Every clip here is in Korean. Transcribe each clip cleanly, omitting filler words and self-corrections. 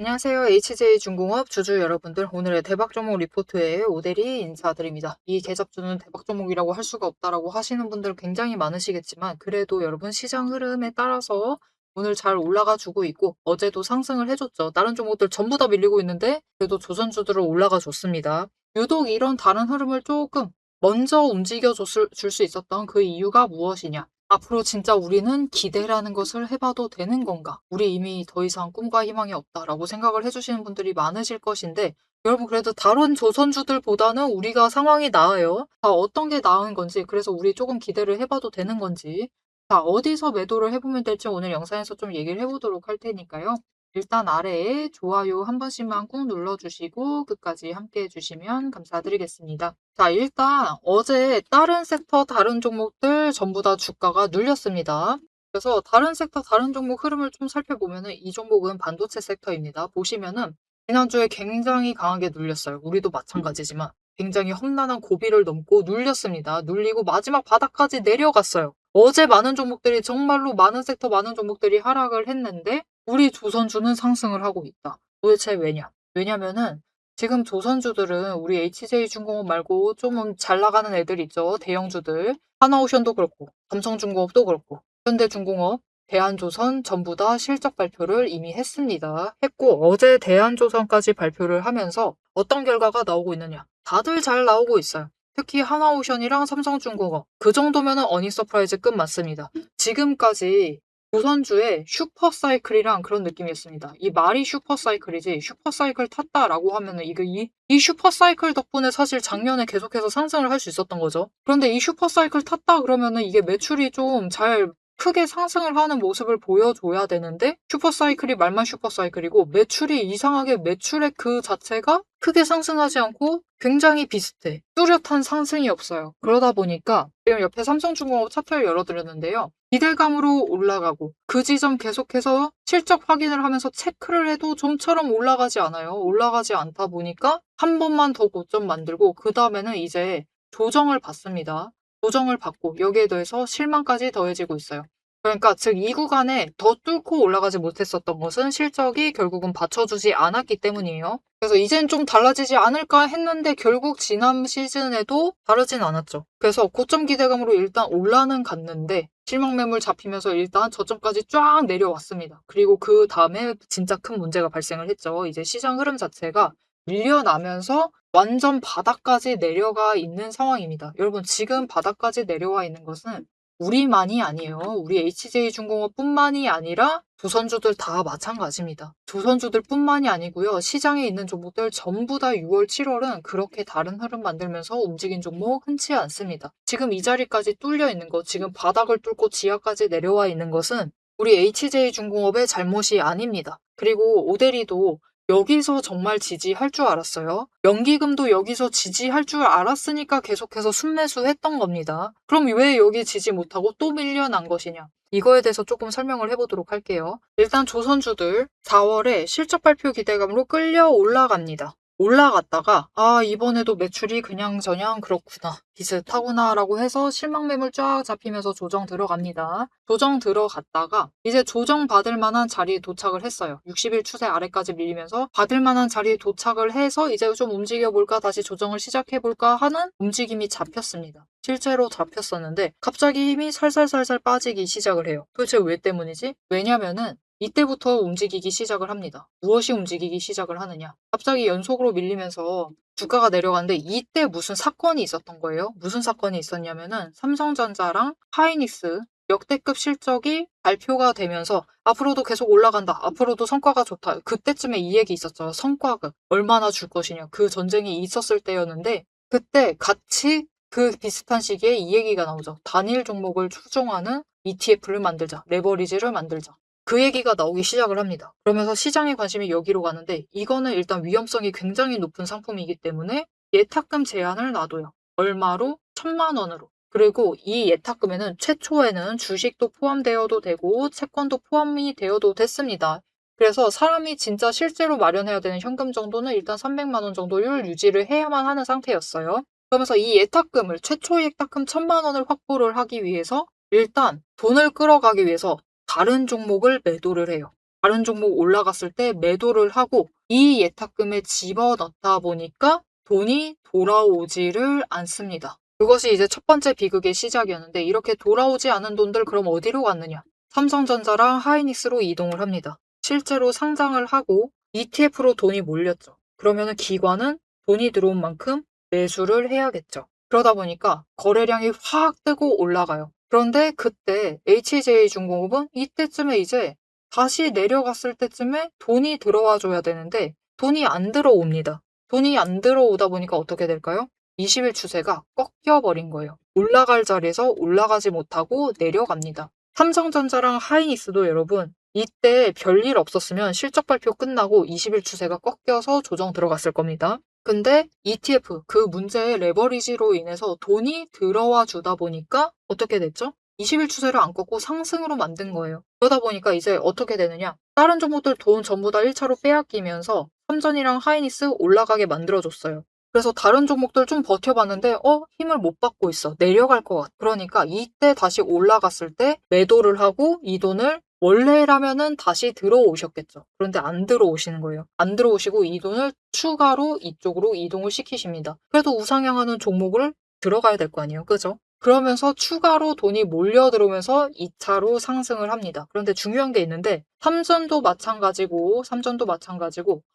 안녕하세요. HJ중공업 주주 여러분들. 오늘의 대박 종목 리포트에 오대리 인사드립니다. 이 계잡주는 대박 종목이라고 할 수가 없다라고 하시는 분들 굉장히 많으시겠지만 그래도 여러분 시장 흐름에 따라서 오늘 잘 올라가 주고 있고 어제도 상승을 해줬죠. 다른 종목들 전부 다 밀리고 있는데 그래도 조선주들은 올라가 줬습니다. 유독 이런 다른 흐름을 조금 먼저 움직여 줄 수 있었던 그 이유가 무엇이냐? 앞으로 진짜 우리는 기대라는 것을 해봐도 되는 건가? 우리 이미 더 이상 꿈과 희망이 없다라고 생각을 해주시는 분들이 많으실 것인데 여러분 그래도 다른 조선주들보다는 우리가 상황이 나아요. 자, 어떤 게 나은 건지 그래서 우리 조금 기대를 해봐도 되는 건지 자, 어디서 매도를 해보면 될지 오늘 영상에서 좀 얘기를 해보도록 할 테니까요. 일단 아래에 좋아요 한 번씩만 꾹 눌러주시고 끝까지 함께 해주시면 감사드리겠습니다. 자, 일단 어제 다른 섹터, 다른 종목들 전부 다 주가가 눌렸습니다. 그래서 다른 섹터, 다른 종목 흐름을 좀 살펴보면은 이 종목은 반도체 섹터입니다. 보시면은 지난주에 굉장히 강하게 눌렸어요. 우리도 마찬가지지만 굉장히 험난한 고비를 넘고 눌렸습니다. 눌리고 마지막 바닥까지 내려갔어요. 어제 많은 종목들이 정말로 많은 섹터, 많은 종목들이 하락을 했는데 우리 조선주는 상승을 하고 있다. 도대체 왜냐? 왜냐면은 지금 조선주들은 우리 HJ중공업 말고 좀 잘 나가는 애들 있죠. 대형주들. 하나오션도 그렇고 삼성중공업도 그렇고 현대중공업, 대한조선 전부 다 실적 발표를 이미 했습니다. 했고 어제 대한조선까지 발표를 하면서 어떤 결과가 나오고 있느냐. 다들 잘 나오고 있어요. 특히 하나오션이랑 삼성중공업. 그 정도면은 어닝 서프라이즈급 맞습니다. 지금까지 조선주의 슈퍼사이클이랑 그런 느낌이었습니다. 이 말이 슈퍼사이클이지 슈퍼사이클 탔다라고 하면은 이 슈퍼사이클 덕분에 사실 작년에 계속해서 상승을 할 수 있었던 거죠. 그런데 이 슈퍼사이클 탔다 그러면은 이게 매출이 좀 잘 크게 상승을 하는 모습을 보여줘야 되는데 슈퍼사이클이 말만 슈퍼사이클이고 매출이 이상하게 매출의 그 자체가 크게 상승하지 않고 굉장히 비슷해. 뚜렷한 상승이 없어요. 그러다 보니까 지금 옆에 삼성중공업 차트를 열어드렸는데요. 기대감으로 올라가고 그 지점 계속해서 실적 확인을 하면서 체크를 해도 좀처럼 올라가지 않아요. 올라가지 않다 보니까 한 번만 더 고점 만들고 그 다음에는 이제 조정을 받습니다. 조정을 받고 여기에 더해서 실망까지 더해지고 있어요. 그러니까 즉 이 구간에 더 뚫고 올라가지 못했었던 것은 실적이 결국은 받쳐주지 않았기 때문이에요. 그래서 이젠 좀 달라지지 않을까 했는데 결국 지난 시즌에도 다르진 않았죠. 그래서 고점 기대감으로 일단 올라는 갔는데 실망 매물 잡히면서 일단 저점까지 쫙 내려왔습니다. 그리고 그 다음에 진짜 큰 문제가 발생을 했죠. 이제 시장 흐름 자체가 밀려나면서 완전 바닥까지 내려가 있는 상황입니다. 여러분 지금 바닥까지 내려와 있는 것은 우리만이 아니에요. 우리 HJ중공업뿐만이 아니라 조선주들 다 마찬가지입니다. 조선주들 뿐만이 아니고요. 시장에 있는 종목들 전부 다 6월, 7월은 그렇게 다른 흐름 만들면서 움직인 종목 흔치 않습니다. 지금 이 자리까지 뚫려 있는 것, 지금 바닥을 뚫고 지하까지 내려와 있는 것은 우리 HJ중공업의 잘못이 아닙니다. 그리고 오데리도 여기서 정말 지지할 줄 알았어요. 연기금도 여기서 지지할 줄 알았으니까 계속해서 순매수했던 겁니다. 그럼 왜 여기 지지 못하고 또 밀려난 것이냐? 이거에 대해서 조금 설명을 해보도록 할게요. 일단 조선주들 4월에 실적 발표 기대감으로 끌려 올라갑니다. 올라갔다가 이번에도 매출이 그냥저냥 그렇구나 비슷하구나 라고 해서 실망 매물 쫙 잡히면서 조정 들어갑니다. 조정 들어갔다가 이제 조정 받을 만한 자리에 도착을 했어요. 60일 추세 아래까지 밀리면서 받을 만한 자리에 도착을 해서 이제 좀 움직여볼까 다시 조정을 시작해볼까 하는 움직임이 잡혔습니다. 실제로 잡혔었는데 갑자기 힘이 살살살살 빠지기 시작을 해요. 도대체 왜 때문이지? 왜냐면은 이때부터 움직이기 시작을 합니다. 무엇이 움직이기 시작을 하느냐? 갑자기 연속으로 밀리면서 주가가 내려가는데 이때 무슨 사건이 있었던 거예요. 무슨 사건이 있었냐면은 삼성전자랑 하이닉스 역대급 실적이 발표가 되면서 앞으로도 계속 올라간다. 앞으로도 성과가 좋다. 그때쯤에 이 얘기 있었죠. 성과급 얼마나 줄 것이냐. 그 전쟁이 있었을 때였는데 그때 같이 그 비슷한 시기에 이 얘기가 나오죠. 단일 종목을 추종하는 ETF를 만들자. 레버리지를 만들자. 그 얘기가 나오기 시작을 합니다. 그러면서 시장의 관심이 여기로 가는데 이거는 일단 위험성이 굉장히 높은 상품이기 때문에 예탁금 제한을 놔둬요. 얼마로? 1,000만 원으로. 그리고 이 예탁금에는 최초에는 주식도 포함되어도 되고 채권도 포함이 되어도 됐습니다. 그래서 사람이 진짜 실제로 마련해야 되는 현금 정도는 일단 300만 원 정도를 유지를 해야만 하는 상태였어요. 그러면서 이 예탁금을 최초 예탁금 1,000만 원을 확보를 하기 위해서 일단 돈을 끌어가기 위해서 다른 종목을 매도를 해요. 다른 종목 올라갔을 때 매도를 하고 이 예탁금에 집어넣다 보니까 돈이 돌아오지를 않습니다. 그것이 이제 첫 번째 비극의 시작이었는데 이렇게 돌아오지 않은 돈들 그럼 어디로 갔느냐? 삼성전자랑 하이닉스로 이동을 합니다. 실제로 상장을 하고 ETF로 돈이 몰렸죠. 그러면 기관은 돈이 들어온 만큼 매수를 해야겠죠. 그러다 보니까 거래량이 확 뜨고 올라가요. 그런데 그때 HJ중공업은 이때쯤에 이제 다시 내려갔을 때쯤에 돈이 들어와 줘야 되는데 돈이 안 들어옵니다. 돈이 안 들어오다 보니까 어떻게 될까요? 20일 추세가 꺾여버린 거예요. 올라갈 자리에서 올라가지 못하고 내려갑니다. 삼성전자랑 하이닉스도 여러분 이때 별일 없었으면 실적 발표 끝나고 20일 추세가 꺾여서 조정 들어갔을 겁니다. 근데 ETF 그 문제의 레버리지로 인해서 돈이 들어와 주다 보니까 어떻게 됐죠? 20일 추세를 안 꺾고 상승으로 만든 거예요. 그러다 보니까 이제 어떻게 되느냐? 다른 종목들 돈 전부 다 1차로 빼앗기면서 삼전이랑 하이닉스 올라가게 만들어줬어요. 그래서 다른 종목들 좀 버텨봤는데 힘을 못 받고 있어. 내려갈 것 같아. 그러니까 이때 다시 올라갔을 때 매도를 하고 이 돈을 원래라면은 다시 들어오셨겠죠. 그런데 안 들어오시는 거예요. 안 들어오시고 이 돈을 추가로 이쪽으로 이동을 시키십니다. 그래도 우상향하는 종목을 들어가야 될 거 아니에요. 그죠? 그러면서 추가로 돈이 몰려 들어오면서 2차로 상승을 합니다. 그런데 중요한 게 있는데 삼전도 마찬가지고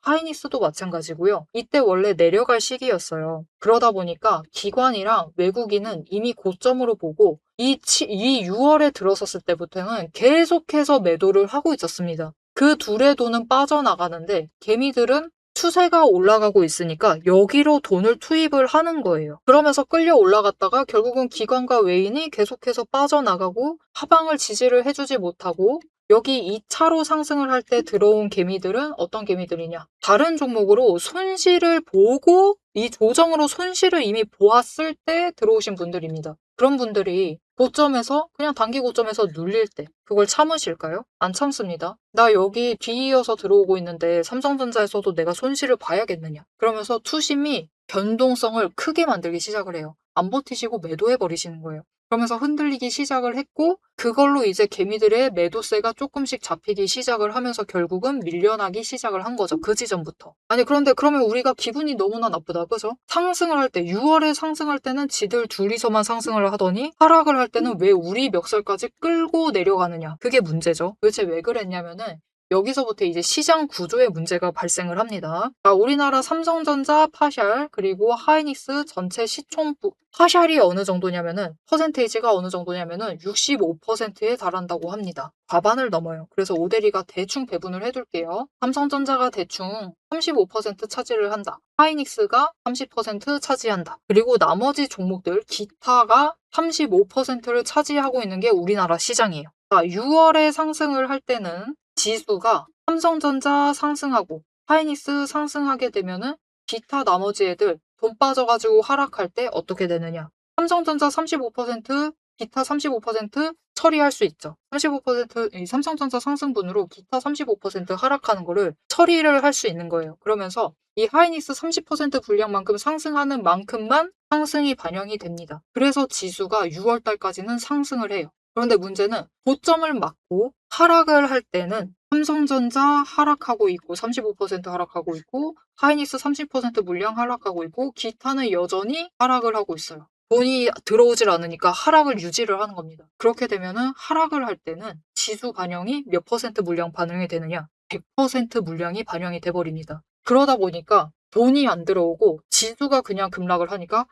하이닉스도 마찬가지고요. 이때 원래 내려갈 시기였어요. 그러다 보니까 기관이랑 외국인은 이미 고점으로 보고 이 6월에 들어섰을 때부터는 계속해서 매도를 하고 있었습니다. 그 둘의 돈은 빠져나가는데 개미들은 추세가 올라가고 있으니까 여기로 돈을 투입을 하는 거예요. 그러면서 끌려 올라갔다가 결국은 기관과 외인이 계속해서 빠져나가고 하방을 지지를 해주지 못하고 여기 2차로 상승을 할 때 들어온 개미들은 어떤 개미들이냐? 다른 종목으로 손실을 보고 이 조정으로 손실을 이미 보았을 때 들어오신 분들입니다. 그런 분들이 고점에서 그냥 단기 고점에서 눌릴 때 그걸 참으실까요? 안 참습니다. 나 여기 뒤이어서 들어오고 있는데 삼성전자에서도 내가 손실을 봐야겠느냐. 그러면서 투심이 변동성을 크게 만들기 시작을 해요. 안 버티시고 매도해 버리시는 거예요. 그러면서 흔들리기 시작을 했고 그걸로 이제 개미들의 매도세가 조금씩 잡히기 시작을 하면서 결국은 밀려나기 시작을 한 거죠. 그 지점부터. 아니 그런데 그러면 우리가 기분이 너무나 나쁘다. 그죠? 상승을 할 때 6월에 상승할 때는 지들 둘이서만 상승을 하더니 하락을 할 때는 왜 우리 멱살까지 끌고 내려가느냐. 그게 문제죠. 도대체 왜 그랬냐면은 여기서부터 이제 시장 구조의 문제가 발생을 합니다. 자, 우리나라 삼성전자 파샬 그리고 하이닉스 전체 시총부 파샬이 어느 정도냐면은 퍼센테이지가 어느 정도냐면은 65%에 달한다고 합니다. 과반을 넘어요. 그래서 오대리가 대충 배분을 해둘게요. 삼성전자가 대충 35% 차지를 한다. 하이닉스가 30% 차지한다. 그리고 나머지 종목들 기타가 35%를 차지하고 있는 게 우리나라 시장이에요. 자, 6월에 상승을 할 때는 지수가 삼성전자 상승하고 하이닉스 상승하게 되면은 기타 나머지 애들 돈 빠져가지고 하락할 때 어떻게 되느냐. 삼성전자 35%, 기타 35% 처리할 수 있죠. 35% 삼성전자 상승분으로 기타 35% 하락하는 거를 처리를 할 수 있는 거예요. 그러면서 이 하이닉스 30% 분량만큼 상승하는 만큼만 상승이 반영이 됩니다. 그래서 지수가 6월 달까지는 상승을 해요. 그런데 문제는 고점을 맞고 하락을 할 때는 삼성전자 하락하고 있고 35% 하락하고 있고 하이닉스 30% 물량 하락하고 있고 기타는 여전히 하락을 하고 있어요. 돈이 들어오질 않으니까 하락을 유지를 하는 겁니다. 그렇게 되면은 하락을 할 때는 지수 반영이 몇 퍼센트 물량 반영이 되느냐? 100% 물량이 반영이 돼버립니다. 그러다 보니까 돈이 안 들어오고 지수가 그냥 급락을 하니까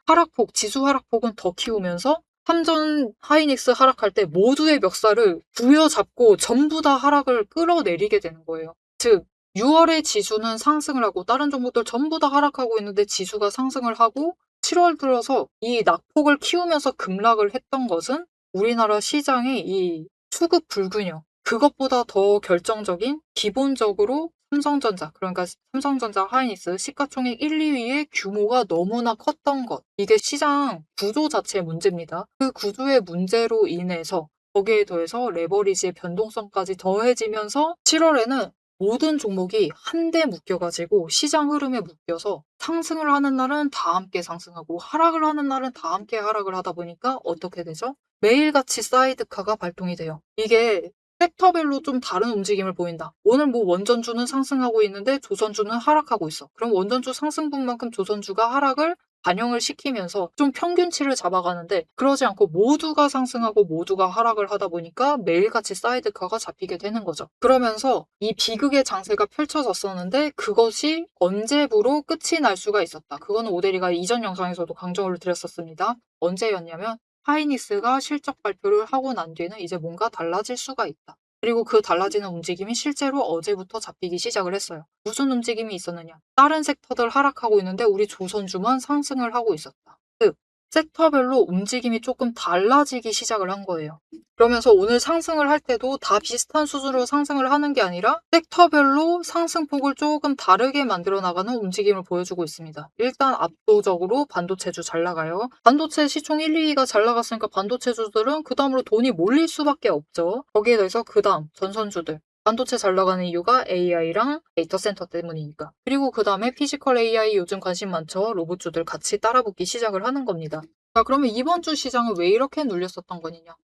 지수 하락폭은 더 키우면서 삼전 하이닉스 하락할 때 모두의 멱살을 부여잡고 전부 다 하락을 끌어내리게 되는 거예요. 즉 6월에 지수는 상승을 하고 다른 종목들 전부 다 하락하고 있는데 지수가 상승을 하고 7월 들어서 이 낙폭을 키우면서 급락을 했던 것은 우리나라 시장의 이 수급 불균형 그것보다 더 결정적인 기본적으로 삼성전자 그러니까 삼성전자 하이닉스 시가총액 1, 2위의 규모가 너무나 컸던 것 이게 시장 구조 자체의 문제입니다. 그 구조의 문제로 인해서 거기에 더해서 레버리지의 변동성까지 더해지면서 7월에는 모든 종목이 한데 묶여가지고 시장 흐름에 묶여서 상승을 하는 날은 다 함께 상승하고 하락을 하는 날은 다 함께 하락을 하다 보니까 어떻게 되죠? 매일같이 사이드카가 발동이 돼요. 이게 섹터별로 좀 다른 움직임을 보인다. 오늘 뭐 원전주는 상승하고 있는데 조선주는 하락하고 있어. 그럼 원전주 상승분만큼 조선주가 하락을 반영을 시키면서 좀 평균치를 잡아가는데 그러지 않고 모두가 상승하고 모두가 하락을 하다 보니까 매일같이 사이드카가 잡히게 되는 거죠. 그러면서 이 비극의 장세가 펼쳐졌었는데 그것이 언제부로 끝이 날 수가 있었다. 그거는 오대리가 이전 영상에서도 강조를 드렸었습니다. 언제였냐면 하이닉스가 실적 발표를 하고 난 뒤에는 이제 뭔가 달라질 수가 있다. 그리고 그 달라지는 움직임이 실제로 어제부터 잡히기 시작을 했어요. 무슨 움직임이 있었느냐? 다른 섹터들 하락하고 있는데 우리 조선주만 상승을 하고 있었다. 즉, 섹터별로 움직임이 조금 달라지기 시작을 한 거예요. 그러면서 오늘 상승을 할 때도 다 비슷한 수준으로 상승을 하는 게 아니라 섹터별로 상승폭을 조금 다르게 만들어 나가는 움직임을 보여주고 있습니다. 일단 압도적으로 반도체주 잘 나가요. 반도체 시총 1, 2위가 잘 나갔으니까 반도체주들은 그 다음으로 돈이 몰릴 수밖에 없죠. 거기에 대해서 그 다음 전선주들. 반도체 잘 나가는 이유가 AI랑 데이터 센터 때문이니까. 그리고 그 다음에 피지컬 AI 요즘 관심 많죠. 로봇주들 같이 따라붙기 시작을 하는 겁니다. 자, 그러면 이번 주 시장은 왜 이렇게 눌렸었던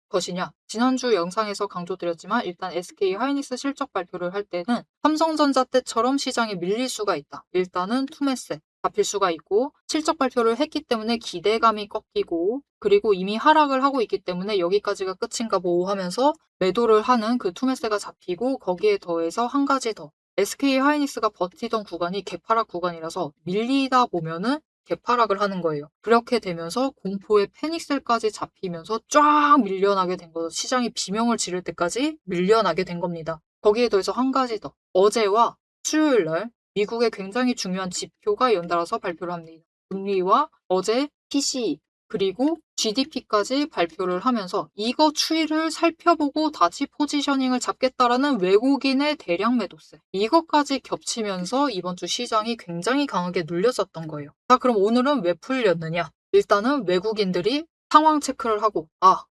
것이냐? 지난주 영상에서 강조드렸지만 일단 SK 하이닉스 실적 발표를 할 때는 삼성전자 때처럼 시장이 밀릴 수가 있다. 일단은 투매세 잡힐 수가 있고 실적 발표를 했기 때문에 기대감이 꺾이고 그리고 이미 하락을 하고 있기 때문에 여기까지가 끝인가 보호 하면서 매도를 하는 그 투매세가 잡히고 거기에 더해서 한 가지 더 SK 하이닉스가 버티던 구간이 개파락 구간이라서 밀리다 보면은 개파락을 하는 거예요. 그렇게 되면서 공포의 패닉셀까지 잡히면서 쫙 밀려나게 된 거죠. 시장이 비명을 지를 때까지 밀려나게 된 겁니다. 거기에 더해서 한 가지 더. 어제와 수요일 날 미국의 굉장히 중요한 지표가 연달아서 발표를 합니다. 금리와 어제 PCE 그리고 GDP까지 발표를 하면서 이거 추이를 살펴보고 다시 포지셔닝을 잡겠다라는 외국인의 대량 매도세. 이것까지 겹치면서 이번 주 시장이 굉장히 강하게 눌렸었던 거예요. 자, 그럼 오늘은 왜 풀렸느냐? 일단은 외국인들이 상황 체크를 하고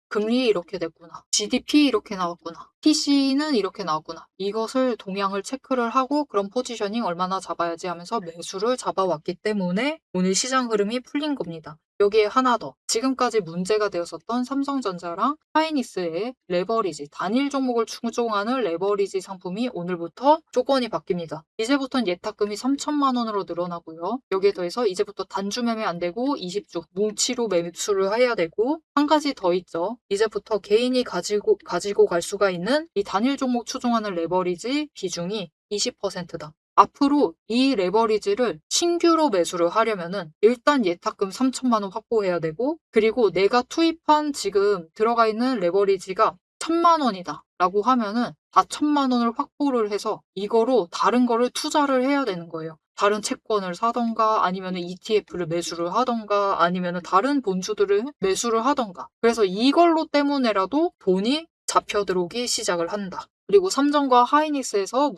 금리 이렇게 됐구나. GDP 이렇게 나왔구나. PC는 이렇게 나왔구나. 이것을 동향을 체크를 하고 그런 포지셔닝 얼마나 잡아야지 하면서 매수를 잡아왔기 때문에 오늘 시장 흐름이 풀린 겁니다. 여기에 하나 더. 지금까지 문제가 되었었던 삼성전자랑 하이닉스의 레버리지, 단일 종목을 추종하는 레버리지 상품이 오늘부터 조건이 바뀝니다. 이제부터는 예탁금이 3천만 원으로 늘어나고요. 여기에 더해서 이제부터 단주 매매 안 되고 20주 뭉치로 매수를 해야 되고 한 가지 더 있죠. 이제부터 개인이 가지고 갈 수가 있는 이 단일 종목 추종하는 레버리지 비중이 20%다. 앞으로 이 레버리지를 신규로 매수를 하려면은 일단 예탁금 3천만 원 확보해야 되고 그리고 내가 투입한 지금 들어가 있는 레버리지가 1,000만 원이다 라고 하면은 4천만 원을 확보를 해서 이거로 다른 거를 투자를 해야 되는 거예요. 다른 채권을 사던가 아니면 ETF를 매수를 하던가 아니면 다른 본주들을 매수를 하던가 그래서 이걸로 때문에라도 돈이 잡혀 들어오기 시작을 한다. 그리고 삼성과 하이닉스에서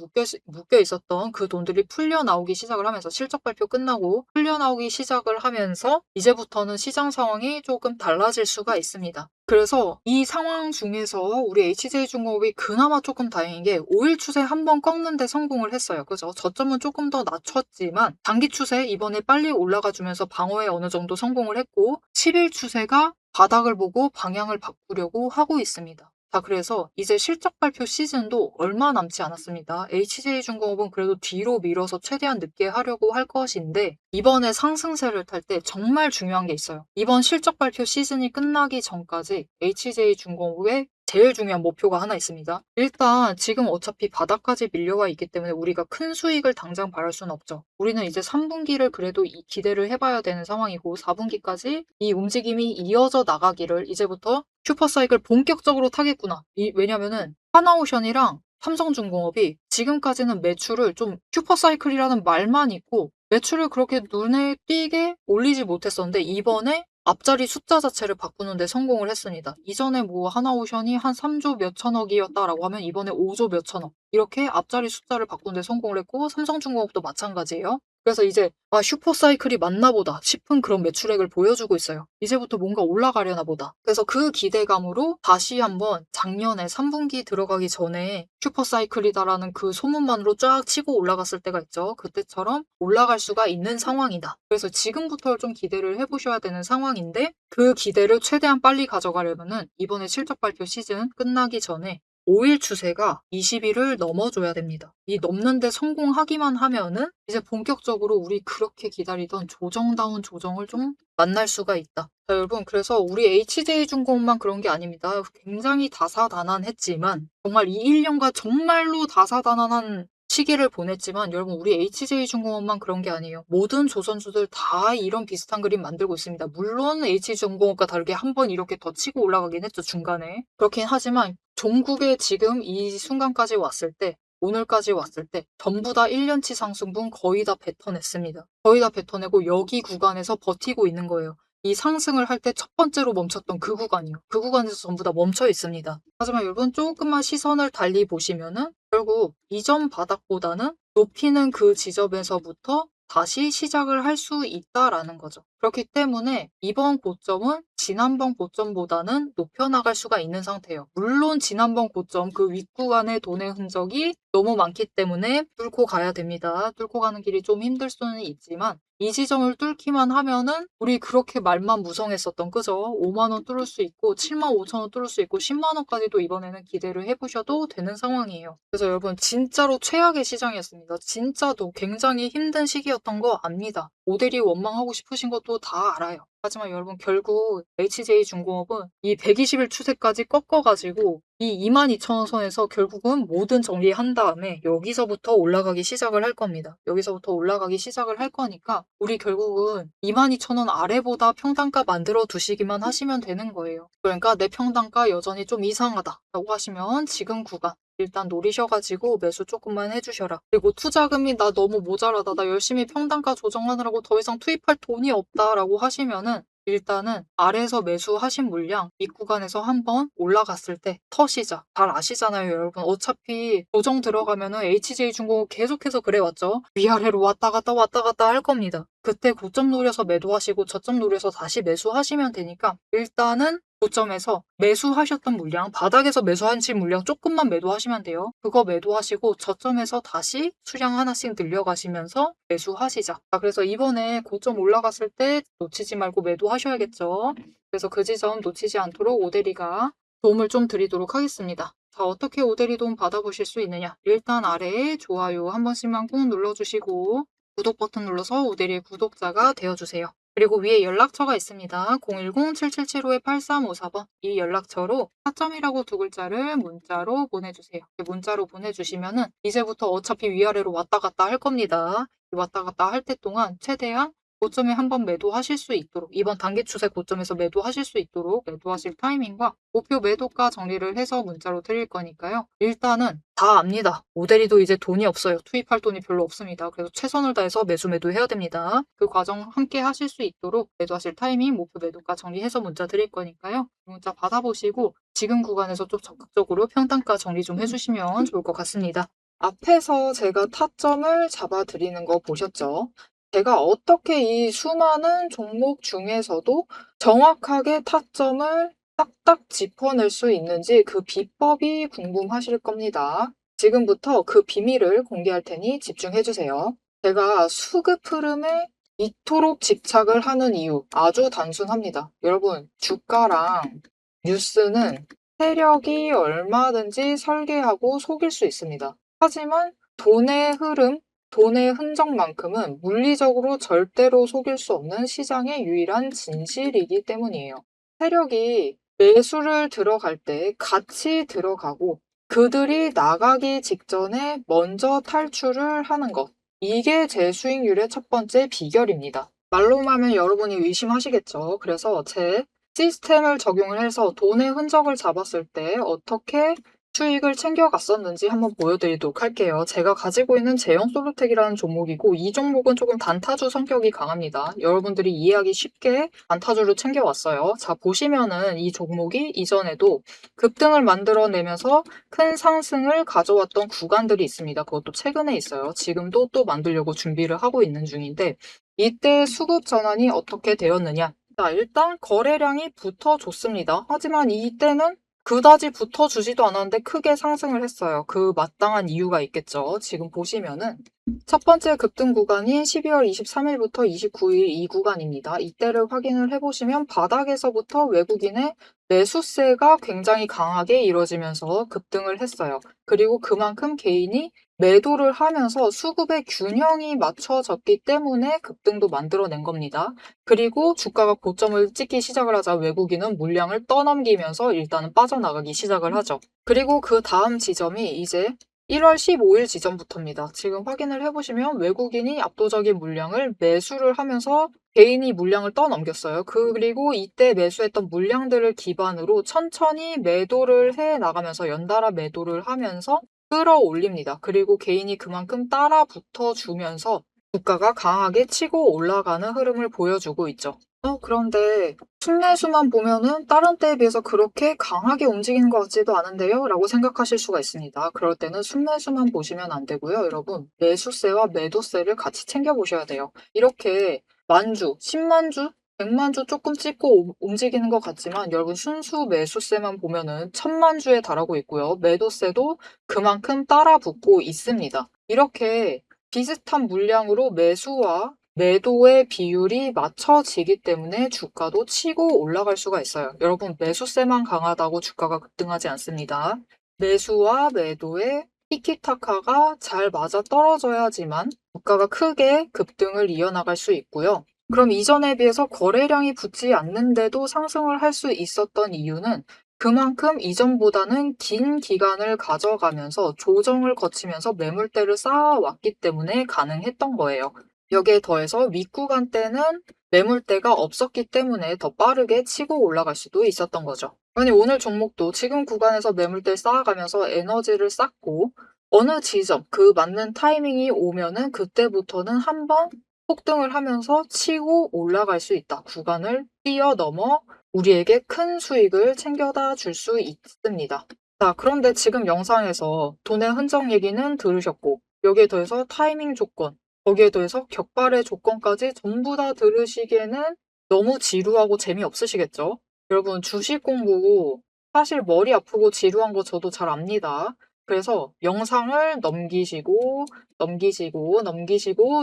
묶여 있었던 그 돈들이 풀려 나오기 시작을 하면서 실적 발표 끝나고 풀려 나오기 시작을 하면서 이제부터는 시장 상황이 조금 달라질 수가 있습니다. 그래서 이 상황 중에서 우리 HJ중공업이 그나마 조금 다행인 게 5일 추세 한 번 꺾는데 성공을 했어요. 그죠? 저점은 조금 더 낮췄지만 단기 추세 이번에 빨리 올라가 주면서 방어에 어느 정도 성공을 했고 10일 추세가 바닥을 보고 방향을 바꾸려고 하고 있습니다. 자, 그래서 이제 실적 발표 시즌도 얼마 남지 않았습니다. HJ중공업은 그래도 뒤로 밀어서 최대한 늦게 하려고 할 것인데 이번에 상승세를 탈 때 정말 중요한 게 있어요. 이번 실적 발표 시즌이 끝나기 전까지 HJ중공업의 제일 중요한 목표가 하나 있습니다. 일단 지금 어차피 바닥까지 밀려와 있기 때문에 우리가 큰 수익을 당장 바랄 수는 없죠. 우리는 이제 3분기를 그래도 기대를 해봐야 되는 상황이고 4분기까지 이 움직임이 이어져 나가기를 이제부터 슈퍼사이클 본격적으로 타겠구나. 왜냐면은 하나오션이랑 삼성중공업이 지금까지는 매출을 좀 슈퍼사이클이라는 말만 있고 매출을 그렇게 눈에 띄게 올리지 못했었는데 이번에 앞자리 숫자 자체를 바꾸는데 성공을 했습니다. 이전에 뭐 하나오션이 한 3조 몇천억이었다라고 하면 이번에 5조 몇천억 이렇게 앞자리 숫자를 바꾸는데 성공을 했고 삼성중공업도 마찬가지예요. 그래서 이제 슈퍼사이클이 맞나 보다 싶은 그런 매출액을 보여주고 있어요. 이제부터 뭔가 올라가려나 보다. 그래서 그 기대감으로 다시 한번 작년에 3분기 들어가기 전에 슈퍼사이클이다라는 그 소문만으로 쫙 치고 올라갔을 때가 있죠. 그때처럼 올라갈 수가 있는 상황이다. 그래서 지금부터 좀 기대를 해보셔야 되는 상황인데 그 기대를 최대한 빨리 가져가려면은 이번에 실적 발표 시즌 끝나기 전에 5일 추세가 20일을 넘어줘야 됩니다. 이 넘는데 성공하기만 하면은 이제 본격적으로 우리 그렇게 기다리던 조정다운 조정을 좀 만날 수가 있다. 자, 여러분, 그래서 우리 HJ중공업만 그런 게 아닙니다. 굉장히 다사다난했지만 정말 이 1년간 정말로 다사다난한 시기를 보냈지만 여러분, 우리 HJ중공업만 그런 게 아니에요. 모든 조선주들 다 이런 비슷한 그림 만들고 있습니다. 물론 HJ중공업과 다르게 한 번 이렇게 더 치고 올라가긴 했죠, 중간에. 그렇긴 하지만 종국에 지금 이 순간까지 왔을 때, 오늘까지 왔을 때 전부 다 1년치 상승분 거의 다 뱉어냈습니다. 거의 다 뱉어내고 여기 구간에서 버티고 있는 거예요. 이 상승을 할 때 첫 번째로 멈췄던 그 구간이요. 그 구간에서 전부 다 멈춰 있습니다. 하지만 여러분, 조금만 시선을 달리 보시면은 결국 이전 바닥보다는 높이는 그 지점에서부터 다시 시작을 할 수 있다라는 거죠. 그렇기 때문에 이번 고점은 지난번 고점보다는 높여나갈 수가 있는 상태예요. 물론 지난번 고점 그 윗구간의 돈의 흔적이 너무 많기 때문에 뚫고 가야 됩니다. 뚫고 가는 길이 좀 힘들 수는 있지만 이 지점을 뚫기만 하면은 우리 그렇게 말만 무성했었던, 그죠? 5만 원 뚫을 수 있고 7만 5천 원 뚫을 수 있고 10만 원까지도 이번에는 기대를 해보셔도 되는 상황이에요. 그래서 여러분, 진짜로 최악의 시장이었습니다. 진짜도 굉장히 힘든 시기였던 거 압니다. 모델이 원망하고 싶으신 것도 다 알아요. 하지만 여러분, 결국 HJ중공업은 이 120일 추세까지 꺾어가지고 이 22,000원 선에서 결국은 모든 정리한 다음에 여기서부터 올라가기 시작을 할 겁니다. 여기서부터 올라가기 시작을 할 거니까 우리 결국은 22,000원 아래보다 평단가 만들어 두시기만 하시면 되는 거예요. 그러니까 내 평단가 여전히 좀 이상하다라고 하시면 지금 구간 일단 노리셔가지고 매수 조금만 해주셔라. 그리고 투자금이 나 너무 모자라다. 나 열심히 평단가 조정하느라고 더 이상 투입할 돈이 없다라고 하시면은 일단은 아래에서 매수하신 물량 윗구간에서 한번 올라갔을 때 터시자. 잘 아시잖아요, 여러분. 어차피 조정 들어가면은 HJ중공업 계속해서 그래왔죠. 위아래로 왔다 갔다 할 겁니다. 그때 고점 노려서 매도하시고 저점 노려서 다시 매수하시면 되니까 일단은 고점에서 매수하셨던 물량, 바닥에서 매수하신 물량 조금만 매도하시면 돼요. 그거 매도하시고 저점에서 다시 수량 하나씩 늘려가시면서 매수하시자. 자, 그래서 이번에 고점 올라갔을 때 놓치지 말고 매도하셔야겠죠. 그래서 그 지점 놓치지 않도록 오대리가 도움을 좀 드리도록 하겠습니다. 자, 어떻게 오대리 도움 받아보실 수 있느냐? 일단 아래에 좋아요 한 번씩만 꾹 눌러주시고 구독 버튼 눌러서 오대리의 구독자가 되어주세요. 그리고 위에 연락처가 있습니다. 010-7775-8354번. 이 연락처로 타점이라고 두 글자를 문자로 보내주세요. 문자로 보내주시면은 이제부터 어차피 위아래로 왔다 갔다 할 겁니다. 왔다 갔다 할 때 동안 최대한 고점에 한번 매도하실 수 있도록, 이번 단기 추세 고점에서 매도하실 수 있도록 매도하실 타이밍과 목표 매도가 정리를 해서 문자로 드릴 거니까요. 일단은 다 압니다. 모델이도 이제 돈이 없어요. 투입할 돈이 별로 없습니다. 그래서 최선을 다해서 매도해야 됩니다. 그 과정 함께 하실 수 있도록 매도하실 타이밍, 목표 매도가 정리해서 문자 드릴 거니까요. 문자 받아보시고 지금 구간에서 좀 적극적으로 평단가 정리 좀 해주시면 좋을 것 같습니다. 앞에서 제가 타점을 잡아드리는 거 보셨죠? 제가 어떻게 이 수많은 종목 중에서도 정확하게 타점을 딱딱 짚어낼 수 있는지 그 비법이 궁금하실 겁니다. 지금부터 그 비밀을 공개할 테니 집중해주세요. 제가 수급 흐름에 이토록 집착을 하는 이유 아주 단순합니다. 여러분, 주가랑 뉴스는 세력이 얼마든지 설계하고 속일 수 있습니다. 하지만 돈의 흐름, 돈의 흔적만큼은 물리적으로 절대로 속일 수 없는 시장의 유일한 진실이기 때문이에요. 세력이 매수를 들어갈 때 같이 들어가고 그들이 나가기 직전에 먼저 탈출을 하는 것. 이게 제 수익률의 첫 번째 비결입니다. 말로만 하면 여러분이 의심하시겠죠. 그래서 제 시스템을 적용을 해서 돈의 흔적을 잡았을 때 어떻게 수익을 챙겨갔었는지 한번 보여드리도록 할게요. 제가 가지고 있는 제형솔루텍이라는 종목이고 이 종목은 조금 단타주 성격이 강합니다. 여러분들이 이해하기 쉽게 단타주를 챙겨왔어요. 자, 보시면은 이 종목이 이전에도 급등을 만들어내면서 큰 상승을 가져왔던 구간들이 있습니다. 그것도 최근에 있어요. 지금도 또 만들려고 준비를 하고 있는 중인데 이때 수급 전환이 어떻게 되었느냐? 자, 일단 거래량이 붙어줬습니다. 하지만 이때는 그다지 붙어주지도 않았는데 크게 상승을 했어요. 그 마땅한 이유가 있겠죠. 지금 보시면은 첫 번째 급등 구간인 12월 23일부터 29일 이 구간입니다. 이때를 확인을 해보시면 바닥에서부터 외국인의 매수세가 굉장히 강하게 이뤄지면서 급등을 했어요. 그리고 그만큼 개인이 매도를 하면서 수급의 균형이 맞춰졌기 때문에 급등도 만들어낸 겁니다. 그리고 주가가 고점을 찍기 시작을 하자 외국인은 물량을 떠넘기면서 일단은 빠져나가기 시작을 하죠. 그리고 그 다음 지점이 이제 1월 15일 지점부터입니다. 지금 확인을 해보시면 외국인이 압도적인 물량을 매수를 하면서 개인이 물량을 떠넘겼어요. 그리고 이때 매수했던 물량들을 기반으로 천천히 매도를 해 나가면서 연달아 매도를 하면서 끌어올립니다. 그리고 개인이 그만큼 따라 붙어주면서 주가가 강하게 치고 올라가는 흐름을 보여주고 있죠. 그런데 순매수만 보면은 다른 때에 비해서 그렇게 강하게 움직이는 것 같지도 않은데요? 라고 생각하실 수가 있습니다. 그럴 때는 순매수만 보시면 안 되고요. 여러분, 매수세와 매도세를 같이 챙겨보셔야 돼요. 이렇게 만주, 10만주, 100만주 조금 찍고 움직이는 것 같지만 여러분 순수 매수세만 보면은 1000만주에 달하고 있고요. 매도세도 그만큼 따라 붙고 있습니다. 이렇게 비슷한 물량으로 매수와 매도의 비율이 맞춰지기 때문에 주가도 치고 올라갈 수가 있어요. 여러분, 매수세만 강하다고 주가가 급등하지 않습니다. 매수와 매도의 티키타카가 잘 맞아 떨어져야지만 주가가 크게 급등을 이어나갈 수 있고요. 그럼 이전에 비해서 거래량이 붙지 않는데도 상승을 할 수 있었던 이유는 그만큼 이전보다는 긴 기간을 가져가면서 조정을 거치면서 매물대를 쌓아왔기 때문에 가능했던 거예요. 여기에 더해서 윗구간 때는 매물대가 없었기 때문에 더 빠르게 치고 올라갈 수도 있었던 거죠. 아니 오늘 종목도 지금 구간에서 매물대 쌓아가면서 에너지를 쌓고 어느 지점 그 맞는 타이밍이 오면은 그때부터는 한번 폭등을 하면서 치고 올라갈 수 있다. 구간을 뛰어넘어 우리에게 큰 수익을 챙겨다 줄 수 있습니다. 자, 그런데 지금 영상에서 돈의 흔적 얘기는 들으셨고 여기에 더해서 타이밍 조건 거기에 더해서 격발의 조건까지 전부 다 들으시기에는 너무 지루하고 재미없으시겠죠? 여러분, 주식 공부 사실 머리 아프고 지루한 거 저도 잘 압니다. 그래서 영상을 넘기시고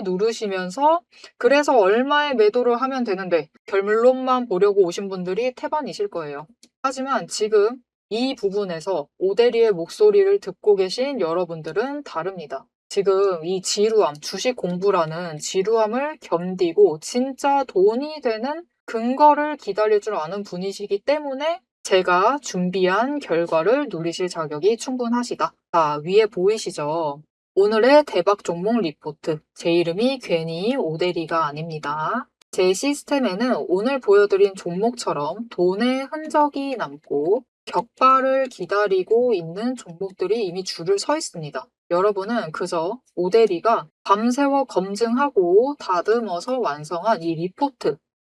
누르시면서 그래서 얼마에 매도를 하면 되는데 결론만 보려고 오신 분들이 태반이실 거예요. 하지만 지금 이 부분에서 오대리의 목소리를 듣고 계신 여러분들은 다릅니다. 지금 이 지루함, 주식 공부라는 지루함을 견디고 진짜 돈이 되는 근거를 기다릴 줄 아는 분이시기 때문에 제가 준비한 결과를 누리실 자격이 충분하시다. 자, 위에 보이시죠? 오늘의 대박 종목 리포트. 제 이름이 괜히 오대리가 아닙니다. 제 시스템에는 오늘 보여드린 종목처럼 돈의 흔적이 남고 격발을 기다리고 있는 종목들이 이미 줄을 서 있습니다. 여러분은 그저 오대리가 밤새워 검증하고 다듬어서 완성한 이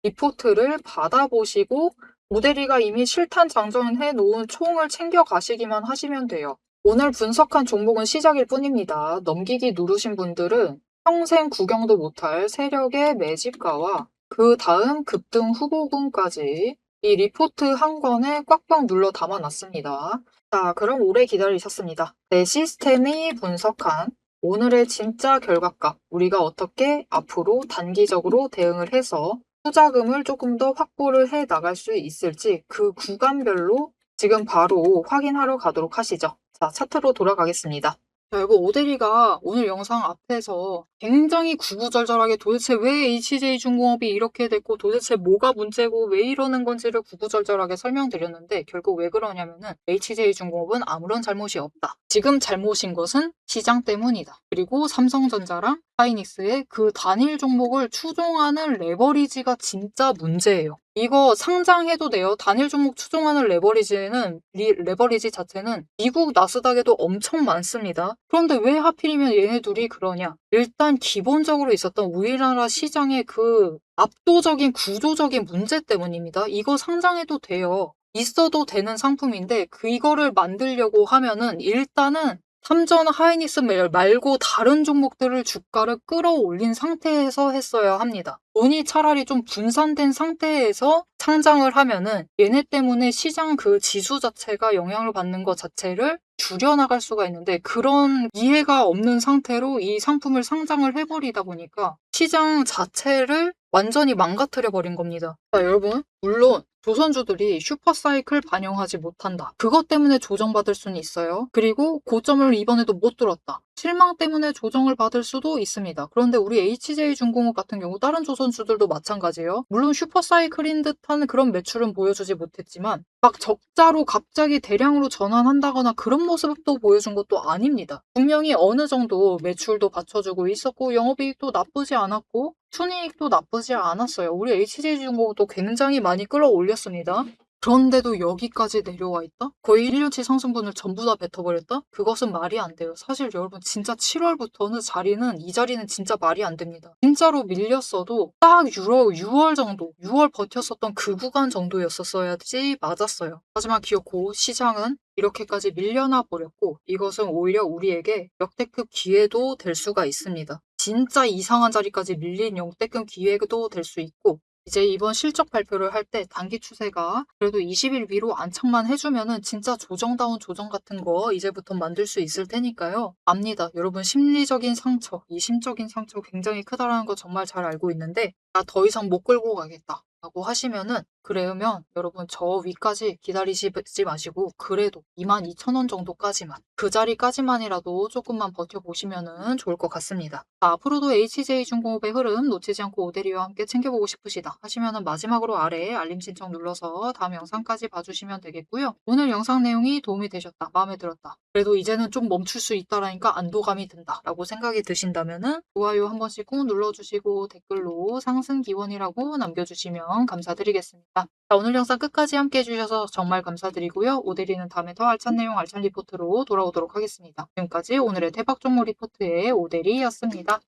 리포트를 받아보시고 오대리가 이미 실탄 장전해 놓은 총을 챙겨 가시기만 하시면 돼요. 오늘 분석한 종목은 시작일 뿐입니다. 넘기기 누르신 분들은 평생 구경도 못할 세력의 매집가와 그 다음 급등 후보군까지 이 리포트 한 권에 꽉꽉 눌러 담아놨습니다. 자, 그럼 오래 기다리셨습니다. 내 시스템이 분석한 오늘의 진짜 결과값, 우리가 어떻게 앞으로 단기적으로 대응을 해서 투자금을 조금 더 확보를 해 나갈 수 있을지 그 구간별로 지금 바로 확인하러 가도록 하시죠. 자, 차트로 돌아가겠습니다. 자, 여러분, 오대리가 오늘 영상 앞에서 굉장히 구구절절하게 도대체 왜 HJ중공업이 이렇게 됐고 도대체 뭐가 문제고 왜 이러는 건지를 구구절절하게 설명드렸는데 결국 왜 그러냐면은 HJ중공업은 아무런 잘못이 없다. 지금 잘못인 것은 시장 때문이다. 그리고 삼성전자랑 하이닉스의 그 단일 종목을 추종하는 레버리지가 진짜 문제예요. 이거 상장해도 돼요. 단일 종목 추종하는 레버리지 자체는 미국 나스닥에도 엄청 많습니다. 그런데 왜 하필이면 얘네 둘이 그러냐? 일단 기본적으로 있었던 우리나라 시장의 그 압도적인 구조적인 문제 때문입니다. 이거 상장해도 돼요. 있어도 되는 상품인데 이거를 만들려고 하면은 일단은 삼전 하이닉스 말고 다른 종목들을 주가를 끌어올린 상태에서 했어야 합니다. 돈이 차라리 좀 분산된 상태에서 상장을 하면은 얘네 때문에 시장 그 지수 자체가 영향을 받는 것 자체를 줄여나갈 수가 있는데 그런 이해가 없는 상태로 이 상품을 상장을 해버리다 보니까 시장 자체를 완전히 망가뜨려 버린 겁니다. 자, 여러분, 물론 조선주들이 슈퍼사이클 반영하지 못한다. 그것 때문에 조정받을 수는 있어요. 그리고 고점을 이번에도 못 뚫었다. 실망 때문에 조정을 받을 수도 있습니다. 그런데 우리 HJ중공업 같은 경우 다른 조선주들도 마찬가지예요. 물론 슈퍼사이클인 듯한 그런 매출은 보여주지 못했지만 막 적자로 갑자기 대량으로 전환한다거나 그런 모습도 보여준 것도 아닙니다. 분명히 어느 정도 매출도 받쳐주고 있었고 영업이익도 나쁘지 않았고 순이익도 나쁘지 않았어요. 우리 HJ중공업도 굉장히 많이 끌어올렸습니다. 그런데도 여기까지 내려와 있다? 거의 1년치 상승분을 전부 다 뱉어버렸다? 그것은 말이 안 돼요. 사실 여러분 진짜 7월부터는 이 자리는 진짜 말이 안 됩니다. 진짜로 밀렸어도 딱 6월 정도, 6월 버텼었던 그 구간 정도였었어야지 맞았어요. 하지만 기어코 시장은 이렇게까지 밀려나 버렸고 이것은 오히려 우리에게 역대급 기회도 될 수가 있습니다. 진짜 이상한 자리까지 밀린 역대급 기회도 될 수 있고 이제 이번 실적 발표를 할 때 단기 추세가 그래도 20일 위로 안착만 해주면은 진짜 조정다운 조정 같은 거 이제부터 만들 수 있을 테니까요. 압니다. 여러분 심리적인 상처, 이 심적인 상처 굉장히 크다라는 거 정말 잘 알고 있는데 나 더 이상 못 끌고 가겠다. 라고 하시면은 그러면 여러분 저 위까지 기다리지 마시고 그래도 22,000원 정도까지만 그 자리까지만이라도 조금만 버텨보시면은 좋을 것 같습니다. 자, 앞으로도 HJ중공업의 흐름 놓치지 않고 오데리와 함께 챙겨보고 싶으시다 하시면은 마지막으로 아래에 알림 신청 눌러서 다음 영상까지 봐주시면 되겠고요. 오늘 영상 내용이 도움이 되셨다, 마음에 들었다, 그래도 이제는 좀 멈출 수 있다라니까 안도감이 든다 라고 생각이 드신다면은 좋아요 한 번씩 꾹 눌러주시고 댓글로 상승 기원이라고 남겨주시면 감사드리겠습니다. 자, 오늘 영상 끝까지 함께 해주셔서 정말 감사드리고요. 오데리는 다음에 더 알찬 내용 알찬 리포트로 돌아오도록 하겠습니다. 지금까지 오늘의 대박 종목 리포트의 오데리였습니다.